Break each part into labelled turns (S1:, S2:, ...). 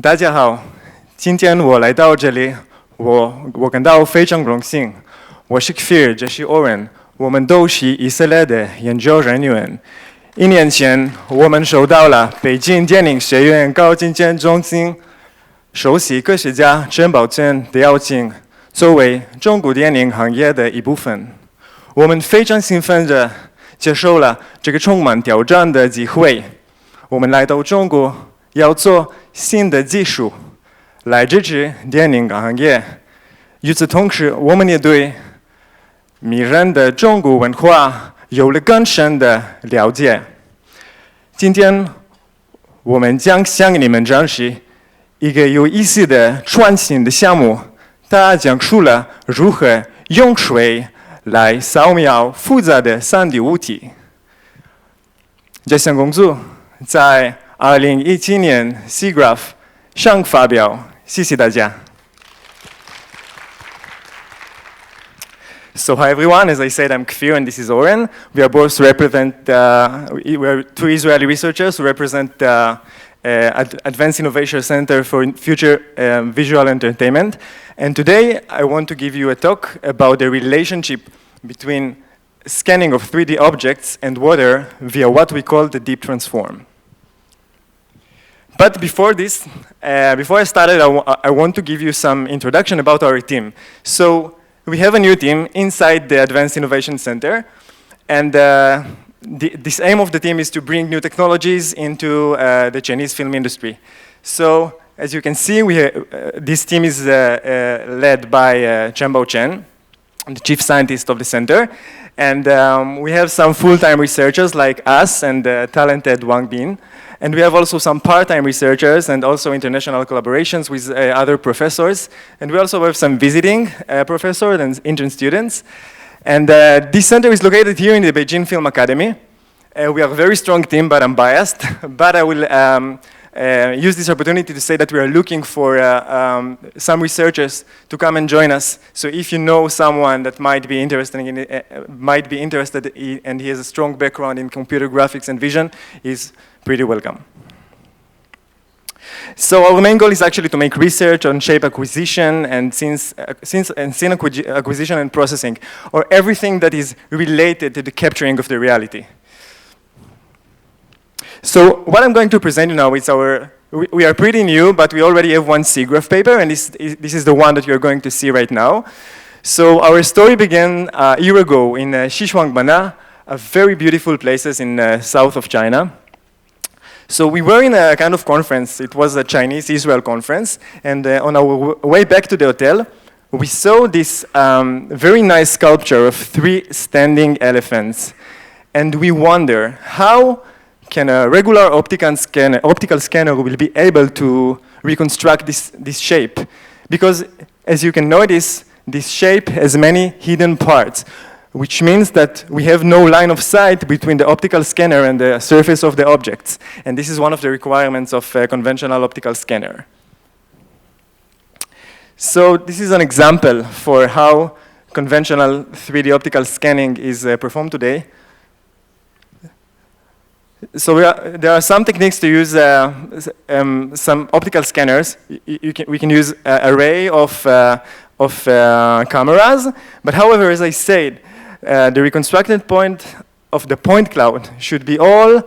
S1: 大家好，今天我来到这里，我感到非常荣幸。我是 Kfir Aberman，我们都是以色列的研究人员。1年前，我们受到了北京电影学院高精尖中心首席科学家陈宝珍的邀请，作为中国电影行业的一部分。我们非常兴奋地接受了这个充满挑战的机会。我们来到中国，要做新的技术来支持电影行业。与此同时，我们也对迷人的中国文化有了更深的了解。今天，我们将向你们展示一个有意思的创新的项目，它讲述了如何用水来扫描复杂的3D 物体。这项工作在2017年 ICEVE 上发表，谢谢大家。So hi everyone, as I said, I'm Kfir and this is Oren. We are both we are 2 Israeli researchers who represent the Advanced Innovation Center for Future Visual Entertainment. And today I want to give you a talk about the relationship between scanning of 3D objects and water via what we call the deep transform. But before this, before I started, I want to give you some introduction about our team. So we have a new team inside the Advanced Innovation Center, and this aim of the team is to bring new technologies into the Chinese film industry. So as you can see, this team is led by Chambao Chen, the chief scientist of the center, and we have some full-time researchers like us and talented Wang Bin. And we have also some part-time researchers and also international collaborations with other professors. And we also have some visiting professors and intern students. And this center is located here in the Beijing Film Academy. We are a very strong team, but I'm biased. But I will use this opportunity to say that we are looking for some researchers to come and join us. So if you know someone that might be interested and he has a strong background in computer graphics and vision, he's pretty welcome. So our main goal is actually to make research on shape acquisition and scene acquisition and processing, or everything that is related to the capturing of the reality. So what I'm going to present you now is we are pretty new, but we already have one SIGGRAPH paper, and this is the one that you're going to see right now. So our story began a year ago in Xishuangbanna, a very beautiful places in south of China. So we were in a kind of conference. It was a Chinese-Israel conference, and on our way back to the hotel, we saw this very nice sculpture of 3 standing elephants, and we wonder how can a regular optical scanner will be able to reconstruct this shape? Because as you can notice, this shape has many hidden parts, which means that we have no line of sight between the optical scanner and the surface of the objects. And this is one of the requirements of a conventional optical scanner. So this is an example for how conventional 3D optical scanning is performed today. So there are some techniques to use some optical scanners. We can use an array of cameras, but however, as I said, the reconstructed point of the point cloud should be all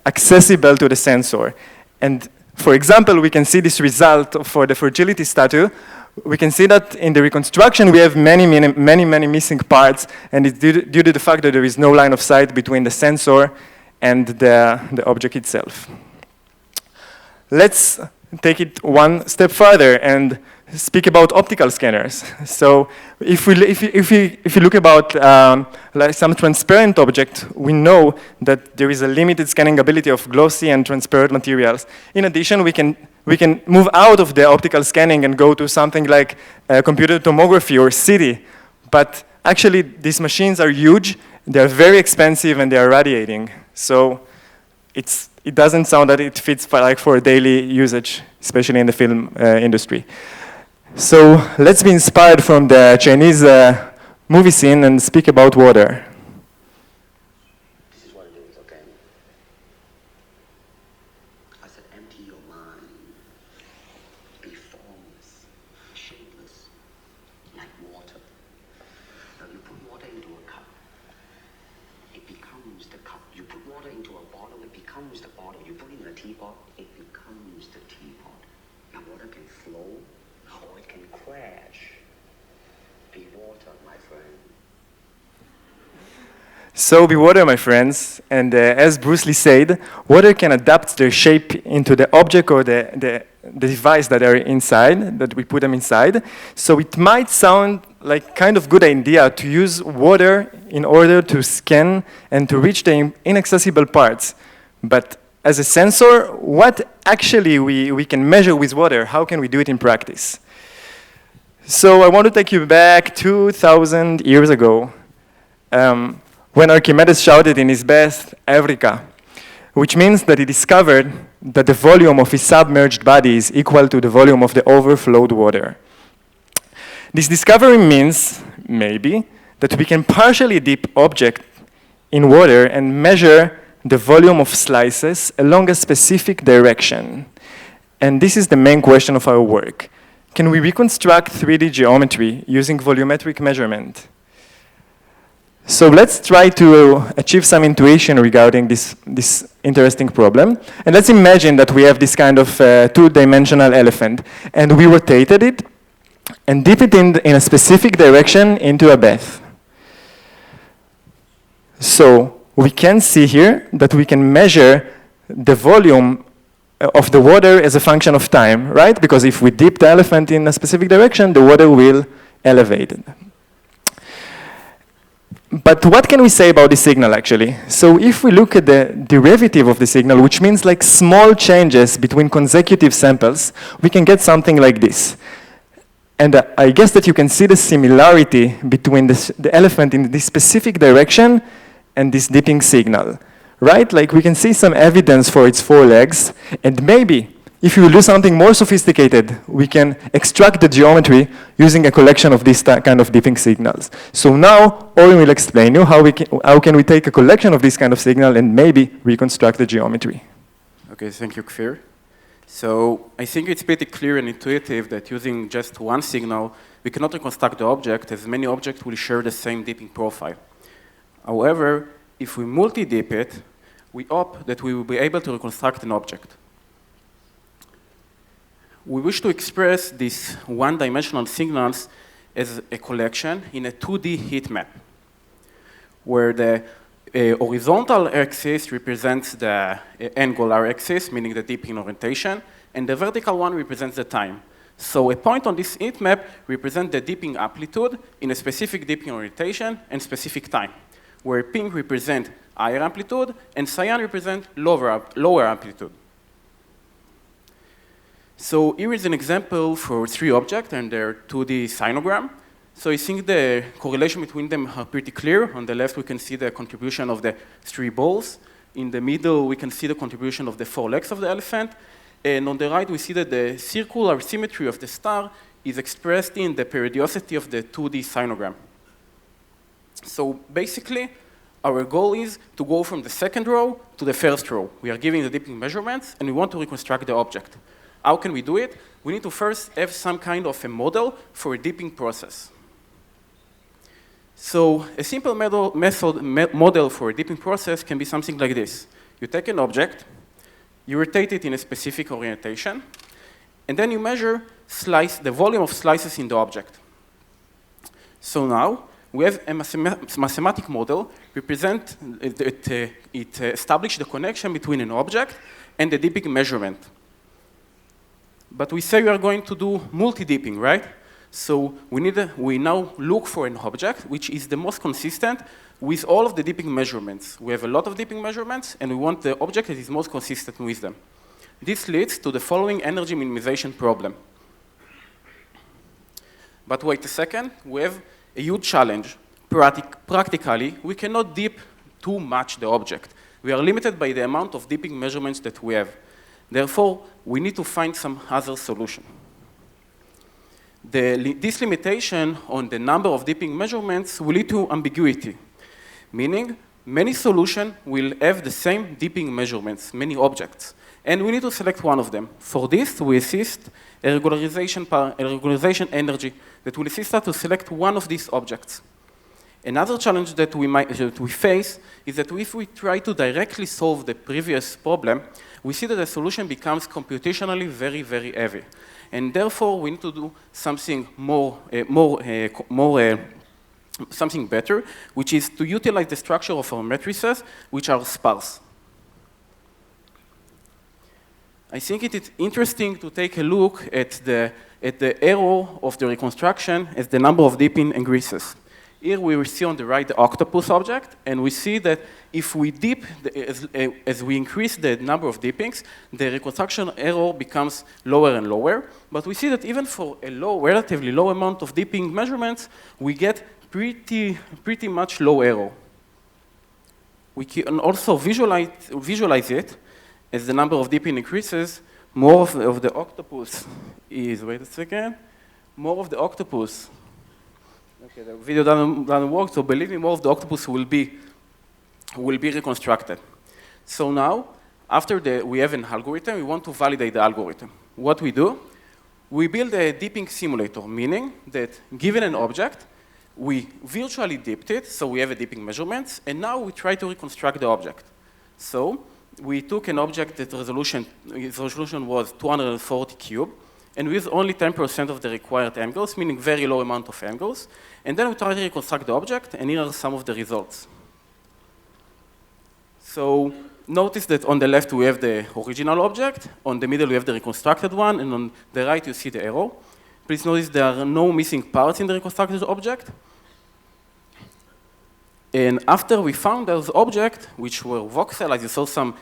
S1: accessible to the sensor. And for example, we can see this result for the fragility statue. We can see that in the reconstruction, we have many missing parts, and it's due to the fact that there is no line of sight between the sensor and the object itself. Let's take it one step further and speak about optical scanners. So if you look about like some transparent object, we know that there is a limited scanning ability of glossy and transparent materials. In addition, we can move out of the optical scanning and go to something like computer tomography or CT. But actually, these machines are huge, they're very expensive, and they're radiating. So it doesn't sound that it fits for daily usage, especially in the film industry. So let's be inspired from the Chinese movie scene and speak about water.
S2: This is what it is, okay? I said empty your mind. be formless, shapeless, like water. Now you put water into a cup, it becomes the cup. You put water into a bottle, it becomes the bottle. You put it in a teapot, it becomes the teapot. Now water can flow, or it can crash. Be water, my friend.
S1: So be water, my friends, and as Bruce Lee said, water can adapt their shape into the object or the device that are inside, that we put them inside. So it might sound like kind of good idea to use water in order to scan and to reach the inaccessible parts. But as a sensor, what actually we can measure with water? How can we do it in practice? So I want to take you back 2,000 years ago. When Archimedes shouted in his best, Eureka, which means that he discovered that the volume of his submerged body is equal to the volume of the overflowed water. This discovery means, maybe, that we can partially dip object in water and measure the volume of slices along a specific direction. And this is the main question of our work. Can we reconstruct 3D geometry using volumetric measurement? So let's try to achieve some intuition regarding this interesting problem. And let's imagine that we have this kind of two-dimensional elephant, and we rotated it and dip it in a specific direction into a bath. So we can see here that we can measure the volume of the water as a function of time, right? Because if we dip the elephant in a specific direction, the water will elevate. But what can we say about the signal, actually? So if we look at the derivative of the signal, which means like small changes between consecutive samples, we can get something like this. And I guess that you can see the similarity between the elephant in this specific direction and this dipping signal, right? Like we can see some evidence for its four legs, and maybe if you will do something more sophisticated, we can extract the geometry using a collection of these kind of dipping signals. So now, Oren will explain you how can we take a collection of this kind of signal and maybe reconstruct the geometry.
S3: Okay, thank you, Kfir. So I think it's pretty clear and intuitive that using just one signal, we cannot reconstruct the object, as many objects will share the same dipping profile. However, if we multi-dip it, we hope that we will be able to reconstruct an object. We wish to express these one-dimensional signals as a collection in a 2D heat map, where the horizontal axis represents the angular axis, meaning the dipping orientation, and the vertical one represents the time. So a point on this heat map represents the dipping amplitude in a specific dipping orientation and specific time, where pink represents higher amplitude and cyan represents lower amplitude. So here is an example for three objects and their 2D sinogram. So I think the correlation between them are pretty clear. On the left, we can see the contribution of the three balls. In the middle, we can see the contribution of the four legs of the elephant. And on the right, we see that the circular symmetry of the star is expressed in the periodicity of the 2D sinogram. So basically, our goal is to go from the second row to the first row. We are giving the dipping measurements, and we want to reconstruct the object. How can we do it? We need to first have some kind of a model for a dipping process. So a simple model for a dipping process can be something like this. You take an object, you rotate it in a specific orientation, and then you measure the volume of slices in the object. So now we have a mathematical model it establishes the connection between an object and the dipping measurement. But we say we are going to do multi-dipping, right? So we now look for an object which is the most consistent with all of the dipping measurements. We have a lot of dipping measurements, and we want the object that is most consistent with them. This leads to the following energy minimization problem. But wait a second, we have a huge challenge. Practically, we cannot dip too much the object. We are limited by the amount of dipping measurements that we have. Therefore, we need to find some other solution. This limitation on the number of dipping measurements will lead to ambiguity, meaning many solutions will have the same dipping measurements, many objects, And we need to select one of them. For this, we assist a regularization energy that will assist us to select one of these objects. Another challenge that we face is that if we try to directly solve the previous problem, we see that the solution becomes computationally very, very heavy. And therefore, we need to do something something better, which is to utilize the structure of our matrices, which are sparse. I think it is interesting to take a look at the error of the reconstruction as the number of dipping increases. Here we will see on the right the octopus object, and we see that if we dip, as we increase the number of dippings, the reconstruction error becomes lower and lower. But we see that even for a relatively low amount of dipping measurements, we get pretty much low error. We can also visualize it as the number of dipping increases. More of the octopus is, wait a second, more of the octopus. Okay, the video doesn't work, so believe me, more of the octopus will be reconstructed. So now, after we have an algorithm, we want to validate the algorithm. What we do, we build a dipping simulator, meaning that given an object, we virtually dipped it, so we have a dipping measurements, and now we try to reconstruct the object. So we took an object that its resolution was 240 cube, and with only 10% of the required angles, meaning very low amount of angles. And then we try to reconstruct the object, and here are some of the results. So notice that on the left we have the original object, on the middle we have the reconstructed one, and on the right you see the error. Please notice there are no missing parts in the reconstructed object. And after we found those objects, which were voxel, as you saw some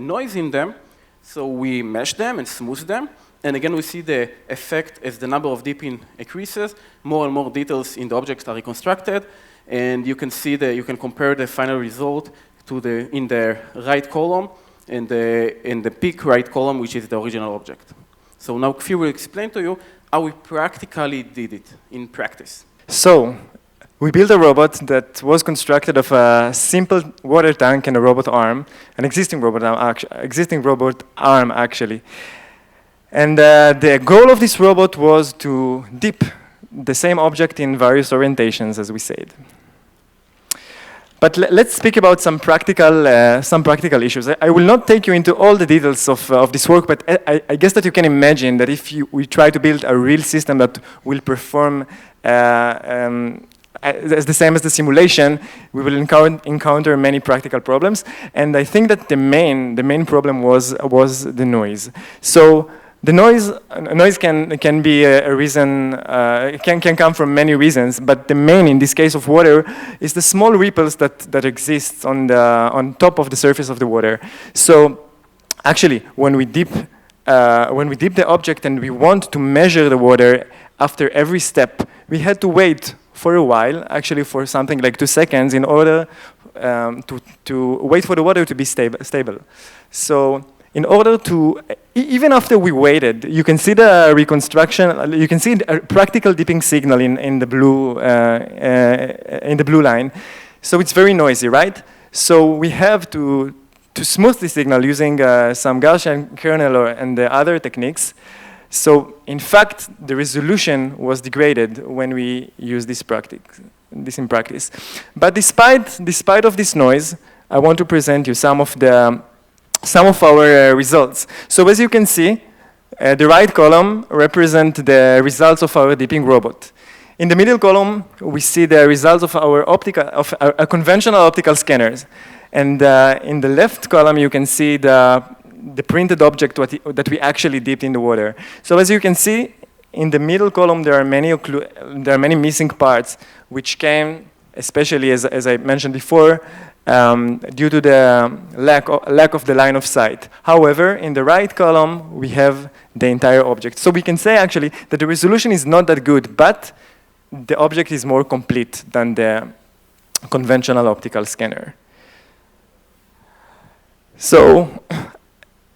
S3: noise in them, so we mesh them and smooth them. And again, we see the effect as the number of dipping increases, more and more details in the objects are reconstructed, and you can see you can compare the final result to in the right column and in the peak right column, which is the original object. So now Kfir will explain to you how we practically did it in practice.
S1: So we built a robot that was constructed of a simple water tank and a robot arm, an existing robot arm actually. And the goal of this robot was to dip the same object in various orientations, as we said. But let's speak about some practical issues. I will not take you into all the details of this work, but I guess that you can imagine that if we try to build a real system that will perform as the same as the simulation, we will encounter many practical problems. And I think that the main problem was the noise. So the noise can be a reason, can come from many reasons, but the main, in this case of water, is the small ripples that exist on top of the surface of the water. So actually, when we dip the object and we want to measure the water after every step, we had to wait for a while, actually for something like 2 seconds, in order to wait for the water to be stable. So in order to, even after we waited, you can see the reconstruction, you can see a practical dipping signal in the blue line. So it's very noisy, right? So we have to smooth the signal using some Gaussian kernel and the other techniques. So in fact, the resolution was degraded when we use this in practice. But despite of this noise, I want to present you some of our results. So as you can see, the right column represents the results of our dipping robot. In the middle column, we see the results of our conventional optical scanners. And in the left column, you can see the printed object that we actually dipped in the water. So as you can see, in the middle column, there are many missing parts, which came, especially as I mentioned before, due to the lack of the line of sight. However, in the right column, we have the entire object. So we can say actually that the resolution is not that good, but the object is more complete than the conventional optical scanner. So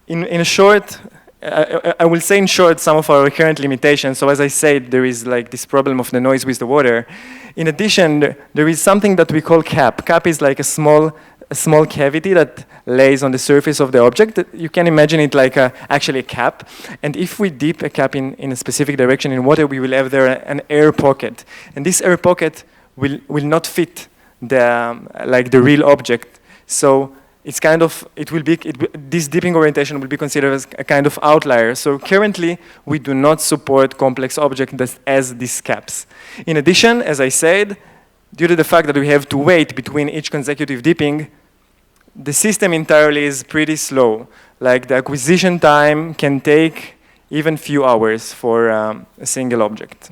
S1: in short, I will say in short some of our current limitations. So as I said, there is like this problem of the noise with the water. In addition, there is something that we call cap. Cap is like a small a small cavity that lays on the surface of the object. You can imagine it like actually a cap. And if we dip a cap in a specific direction in water, we will have there an air pocket. And this air pocket will not fit like the real object. So it's kind of, this dipping orientation will be considered as a kind of outlier. So currently, we do not support complex objects that has these caps. In addition, as I said, due to the fact that we have to wait between each consecutive dipping, the system entirely is pretty slow. Like the acquisition time can take even few hours for a single object.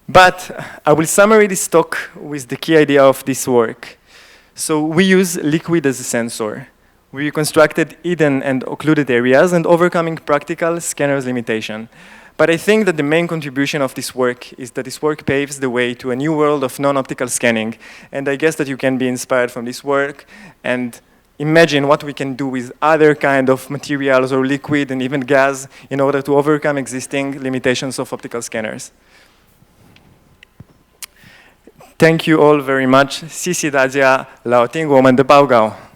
S1: But I will summarize this talk with the key idea of this work. So we use liquid as a sensor. We reconstructed hidden and occluded areas and overcoming practical scanner's limitation. But I think that the main contribution of this work is that this work paves the way to a new world of non-optical scanning. And I guess that you can be inspired from this work and imagine what we can do with other kind of materials or liquid and even gas in order to overcome existing limitations of optical scanners. Thank you all very much. 谢谢大家，老听我们的报告。